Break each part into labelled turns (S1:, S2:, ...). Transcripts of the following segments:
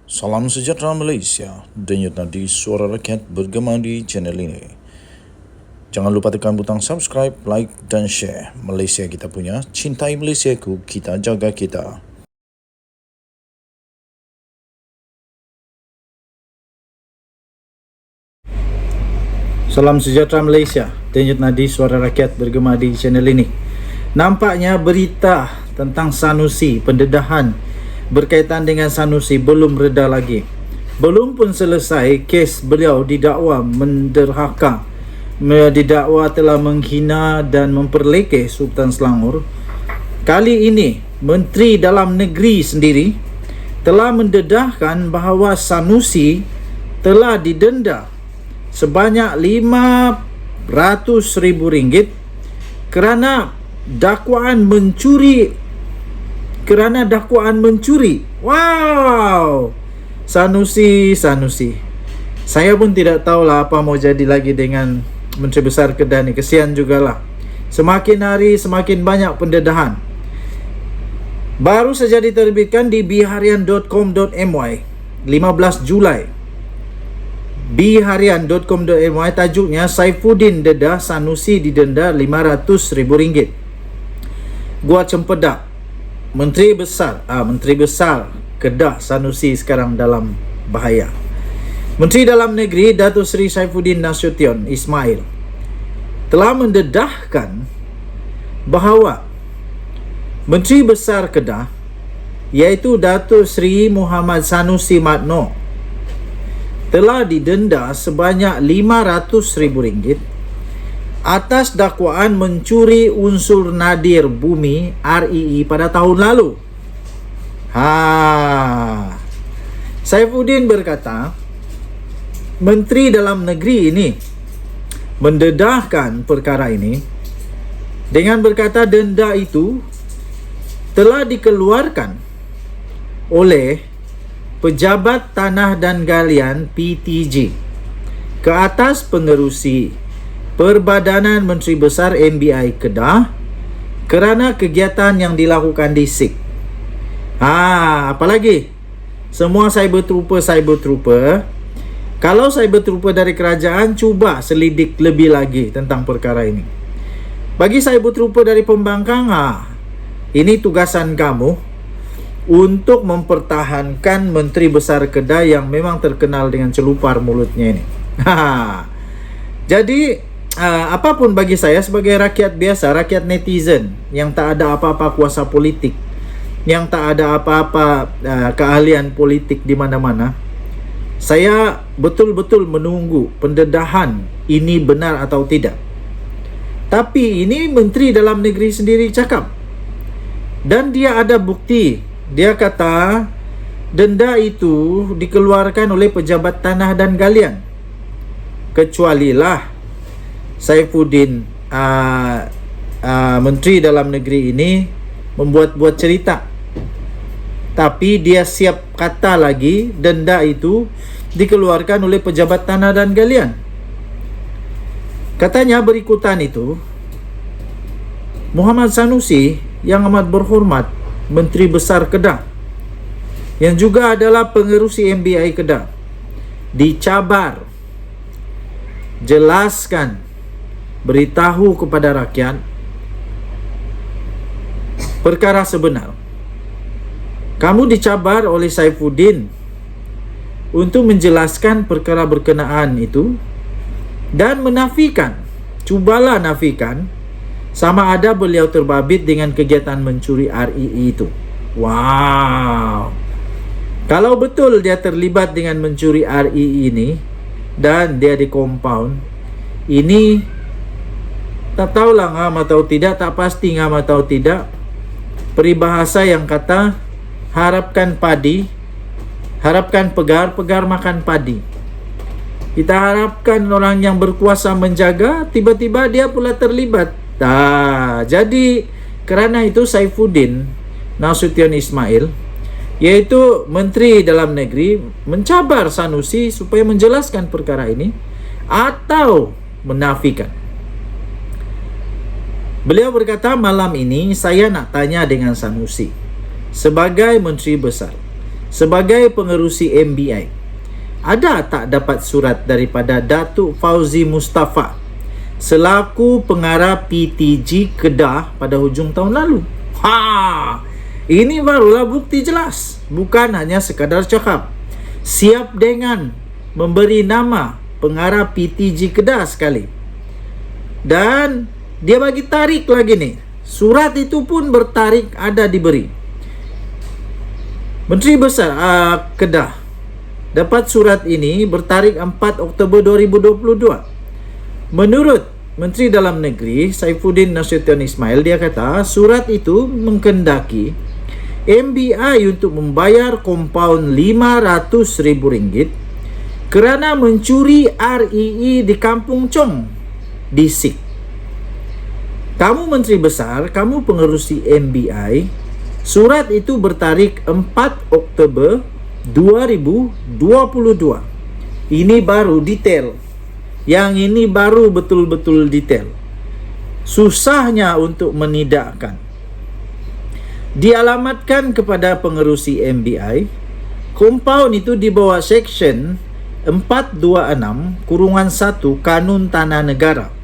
S1: Salam sejahtera Malaysia, denyut nadi suara rakyat bergema di channel ini. Jangan lupa tekan butang subscribe, like dan share. Malaysia kita punya, cintai Malaysiaku, kita jaga kita. Salam sejahtera Malaysia, denyut nadi suara rakyat bergema di channel ini. Nampaknya berita tentang Sanusi, pendedahan berkaitan dengan Sanusi belum reda lagi. Belum pun selesai kes beliau didakwa menderhaka, didakwa telah menghina dan memperlekeh Sultan Selangor. Kali ini Menteri Dalam Negeri sendiri telah mendedahkan bahawa Sanusi telah didenda sebanyak RM500,000 kerana dakwaan mencuri. Wow, Sanusi. Saya pun tidak tahulah apa mau jadi lagi dengan Menteri Besar Kedah ni. Kesian jugalah. Semakin hari semakin banyak pendedahan. Baru saja diterbitkan di biharian.com.my 15 Julai. biharian.com.my, tajuknya Saifuddin dedah, Sanusi didenda RM500,000. Gua Cempedak, Menteri Besar Kedah Sanusi sekarang dalam bahaya. Menteri Dalam Negeri Datuk Seri Saifuddin Nasution Ismail telah mendedahkan bahawa Menteri Besar Kedah, iaitu Datuk Seri Muhammad Sanusi Madno, telah didenda sebanyak RM500,000 atas dakwaan mencuri unsur nadir bumi REE pada tahun lalu. Saifuddin berkata, Menteri Dalam Negeri ini mendedahkan perkara ini dengan berkata denda itu telah dikeluarkan oleh Pejabat Tanah dan Galian PTG ke atas pengerusi Perbadanan Menteri Besar MBI Kedah kerana kegiatan yang dilakukan di SIG. Apalagi semua cyber trooper. Kalau cyber trooper dari kerajaan, cuba selidik lebih lagi tentang perkara ini. Bagi cyber trooper dari pembangkang, ini tugasan kamu untuk mempertahankan Menteri Besar Kedah yang memang terkenal dengan celupar mulutnya ini. Jadi apapun bagi saya sebagai rakyat biasa, rakyat netizen yang tak ada apa-apa kuasa politik, yang tak ada apa-apa keahlian politik di mana-mana, saya betul-betul menunggu pendedahan ini benar atau tidak. Tapi ini Menteri Dalam Negeri sendiri cakap, dan dia ada bukti. Dia kata denda itu dikeluarkan oleh Pejabat Tanah dan Galian. Kecualilah Saifuddin Menteri Dalam Negeri ini membuat-buat cerita. Tapi dia siap kata lagi denda itu dikeluarkan oleh Pejabat Tanah dan Galian. Katanya berikutan itu, Muhammad Sanusi yang amat berhormat, Menteri Besar Kedah, yang juga adalah pengerusi MBI Kedah, dicabar, jelaskan, beritahu kepada rakyat perkara sebenar. Kamu dicabar oleh Saifuddin untuk menjelaskan perkara berkenaan itu dan menafikan, cubalah nafikan sama ada beliau terbabit dengan kegiatan mencuri REE itu. Wow. Kalau betul dia terlibat dengan mencuri REE ini dan dia di compound, ini tak tahulah ngam atau tidak, tak pasti ngam atau tidak. Peribahasa yang kata harapkan pegar makan padi. Kita harapkan orang yang berkuasa menjaga, tiba-tiba dia pula terlibat. Jadi kerana itu Saifuddin Nasution Ismail, iaitu Menteri Dalam Negeri, mencabar Sanusi supaya menjelaskan perkara ini atau menafikan. Beliau berkata, malam ini saya nak tanya dengan Sanusi sebagai Menteri Besar. sebagai pengerusi MBI. Ada tak dapat surat daripada Datuk Fauzi Mustafa selaku pengarah PTG Kedah pada hujung tahun lalu? Ini barulah bukti jelas, bukan hanya sekadar cakap. Siap dengan memberi nama pengarah PTG Kedah sekali. Dan dia bagi tarik lagi nih. Surat itu pun bertarik ada diberi. Menteri Besar Kedah dapat surat ini bertarik 4 Oktober 2022. Menurut Menteri Dalam Negeri Saifuddin Nasution Ismail, dia kata surat itu mengkendaki MBI untuk membayar kompaun RM500,000 kerana mencuri REE di Kampung Chong di Sik. Kamu Menteri Besar, kamu pengerusi MBI, surat itu bertarik 4 Oktober 2022. Ini baru detail. Yang ini baru betul-betul detail. Susahnya untuk menidakkan. Dialamatkan kepada pengerusi MBI, kompaun itu di bawah Seksyen 426(1) Kanun Tanah Negara.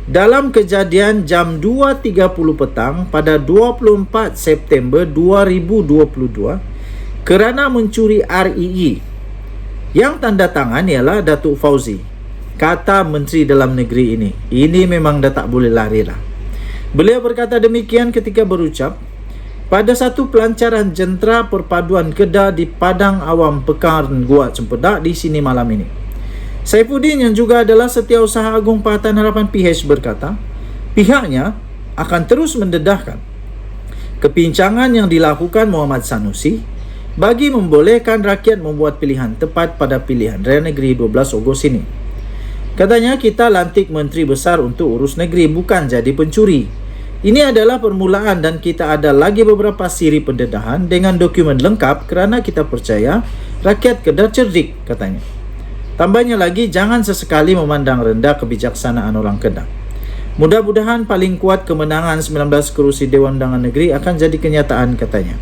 S1: Dalam kejadian jam 2.30 petang pada 24 September 2022 kerana mencuri REE. Yang tanda tangan ialah Datuk Fauzi, kata Menteri Dalam Negeri ini. Ini memang dah tak boleh lari lah. Beliau berkata demikian ketika berucap pada satu pelancaran jentera perpaduan Kedah di Padang Awam Pekan Guat Cempedak di sini malam ini. Saifuddin yang juga adalah Setiausaha Agung Pakatan Harapan PH berkata, pihaknya akan terus mendedahkan kepincangan yang dilakukan Muhammad Sanusi bagi membolehkan rakyat membuat pilihan tepat pada pilihan raya negeri 12 Ogos ini. Katanya, kita lantik Menteri Besar untuk urus negeri, bukan jadi pencuri. Ini adalah permulaan dan kita ada lagi beberapa siri pendedahan dengan dokumen lengkap kerana kita percaya rakyat Kedah cerdik, katanya. Tambahnya lagi, jangan sesekali memandang rendah kebijaksanaan orang Kedah. Mudah-mudahan paling kuat kemenangan 19 kerusi Dewan Undangan Negeri akan jadi kenyataan, katanya.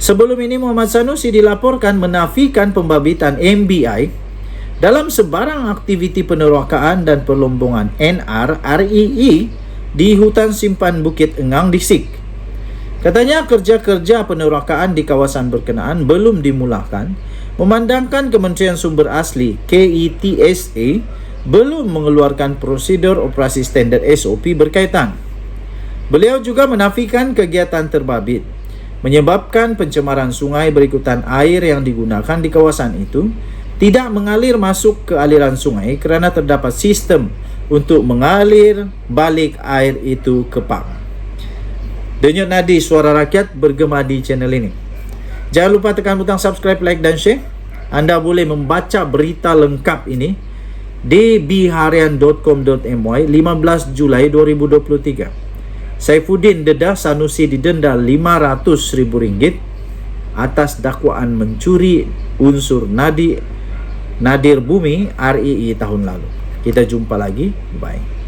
S1: Sebelum ini Muhammad Sanusi dilaporkan menafikan pembabitan MBI dalam sebarang aktiviti penerokaan dan perlombongan NR-REE di hutan simpan Bukit Engang di Sik. Katanya kerja-kerja penerokaan di kawasan berkenaan belum dimulakan, memandangkan Kementerian Sumber Asli KETSA belum mengeluarkan prosedur operasi standard SOP berkaitan. Beliau juga menafikan kegiatan terbabit menyebabkan pencemaran sungai berikutan air yang digunakan di kawasan itu tidak mengalir masuk ke aliran sungai kerana terdapat sistem untuk mengalir balik air itu ke pam. Denyut nadi suara rakyat bergema di channel ini. Jangan lupa tekan butang subscribe, like dan share. Anda boleh membaca berita lengkap ini di biharian.com.my 15 Julai 2023. Saifuddin dedah Sanusi didenda RM500,000 atas dakwaan mencuri unsur nadir bumi REE tahun lalu. Kita jumpa lagi. Bye.